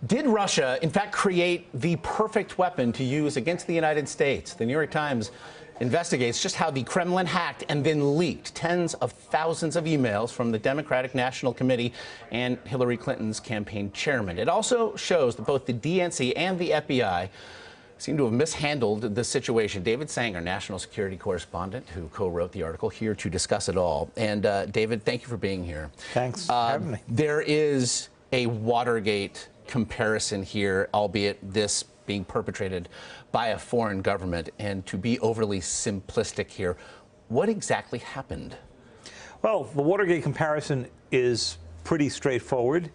Did Russia, in fact, create the perfect weapon to use against the United States? The New York Times investigates just how the Kremlin hacked and then leaked tens of thousands of emails from the Democratic National Committee and Hillary Clinton's campaign chairman. It also shows that both the DNC and the FBI seem to have mishandled the situation. David Sanger, national security correspondent, who co-wrote the article, here to discuss it all. And David, thank you for being here. Thanks for having me. There is a Watergate comparison here, albeit this being perpetrated by a foreign government. And to be overly simplistic here, what exactly happened? Well, the Watergate comparison is pretty straightforward.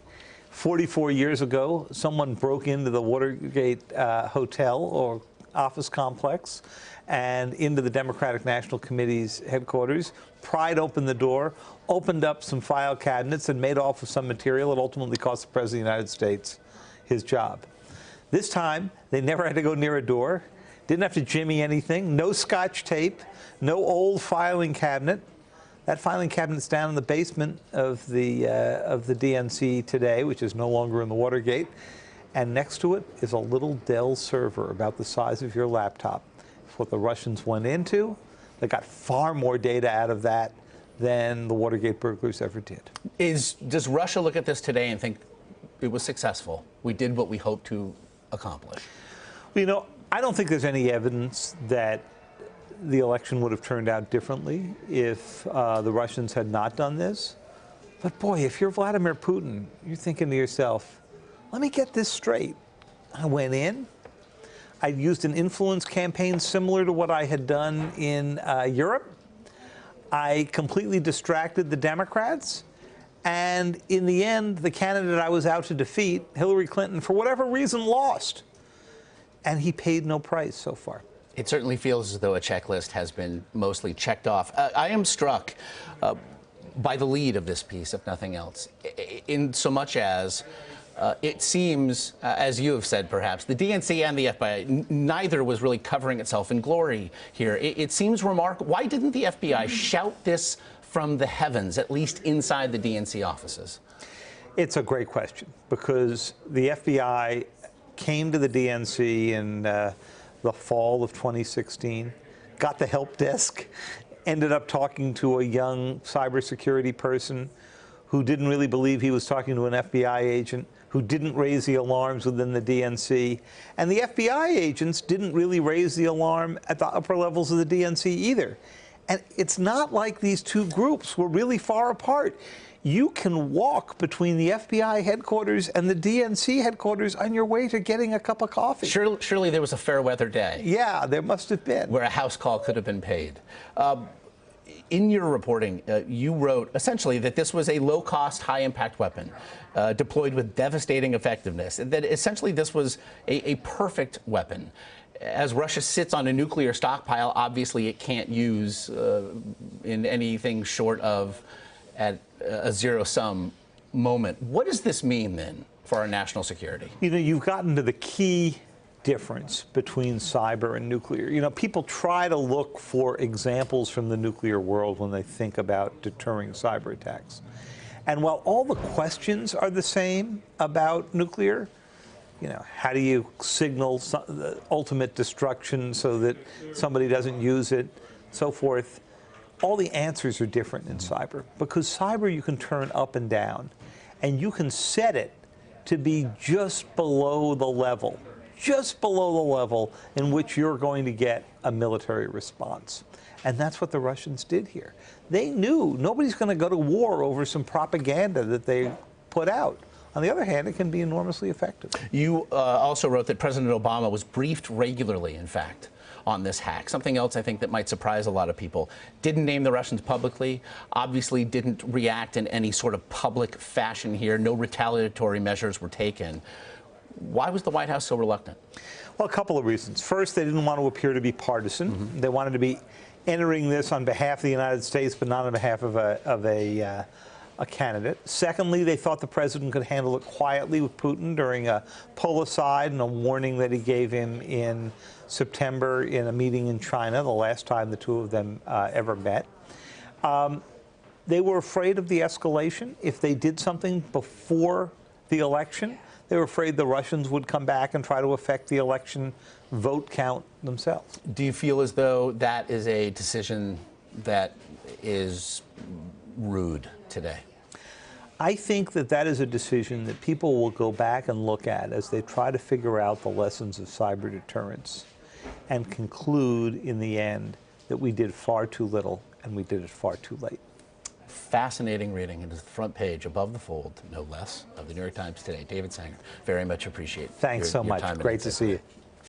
44 years ago, someone broke into the Watergate hotel or office complex and into the Democratic National Committee's headquarters, pried open the door, opened up some file cabinets, and made off with some material that ultimately cost the President of the United States his job. This time, they never had to go near a door, didn't have to jimmy anything, no scotch tape, no old filing cabinet. That filing cabinet's down in the basement of the DNC today, which is no longer in the Watergate. And next to it is a little Dell server about the size of your laptop. It's what the Russians went into. They got far more data out of that than the Watergate burglars ever did. Does Russia look at this today and think it was successful? We did what we hoped to accomplish. Well, you know, I don't think there's any evidence that the election would have turned out differently if the Russians had not done this. But boy, if you're Vladimir Putin, you're thinking to yourself, let me get this straight. I went in, I used an influence campaign similar to what I had done in Europe. I completely distracted the Democrats. And in the end, the candidate I was out to defeat, Hillary Clinton, for whatever reason, lost. And he paid no price so far. It certainly feels as though a checklist has been mostly checked off. I am struck by the lead of this piece, if nothing else, in so much as it seems, as you have said, perhaps, the DNC and the FBI, neither was really covering itself in glory here. It seems remarkable. Why didn't the FBI shout this from the heavens, at least inside the DNC offices? It's a great question, because the FBI came to the DNC in the fall of 2016, got the help desk, ended up talking to a young cybersecurity person who didn't really believe he was talking to an FBI agent, who didn't raise the alarms within the DNC. And the FBI agents didn't really raise the alarm at the upper levels of the DNC either. And it's not like these two groups were really far apart. You can walk between the FBI headquarters and the DNC headquarters on your way to getting a cup of coffee. Surely there was a fair weather day. Yeah, there must have been. Where a house call could have been paid. In your reporting, you wrote essentially that this was a low-cost, high-impact weapon deployed with devastating effectiveness, and that essentially this was a perfect weapon. As Russia sits on a nuclear stockpile, obviously it can't use in anything short of at a zero-sum moment. What does this mean, then, for our national security? You know, you've gotten to the key difference between cyber and nuclear. You know, people try to look for examples from the nuclear world when they think about deterring cyber attacks. And while all the questions are the same about nuclear, you know, how do you signal the ultimate destruction so that somebody doesn't use it, so forth, all the answers are different in cyber, because cyber you can turn up and down, and you can set it to be just below the level in which you're going to get a military response. And that's what the Russians did here. They knew nobody's going to go to war over some propaganda that they put out. On the other hand, it can be enormously effective. You also wrote that President Obama was briefed regularly, in fact, on this hack. Something else I think that might surprise a lot of people. Didn't name the Russians publicly, obviously didn't react in any sort of public fashion here. No retaliatory measures were taken. Why was the White House so reluctant? Well, a couple of reasons. First, they didn't want to appear to be partisan. They wanted to be entering this on behalf of the United States, but not on behalf of a candidate. Secondly, they thought the president could handle it quietly with Putin during a pull aside and a warning that he gave him in September in a meeting in China, the last time the two of them ever met. They were afraid of the escalation. If they did something before the election, They were afraid the Russians would come back and try to affect the election vote count themselves. Do you feel as though that is a decision that is rude today? I think that that is a decision that people will go back and look at as they try to figure out the lessons of cyber deterrence and conclude in the end that we did far too little and we did it far too late. Fascinating reading. It is the front page, above the fold, no less, of the New York Times today. David Sanger, very much appreciate Thanks so much. your time. Great to see you.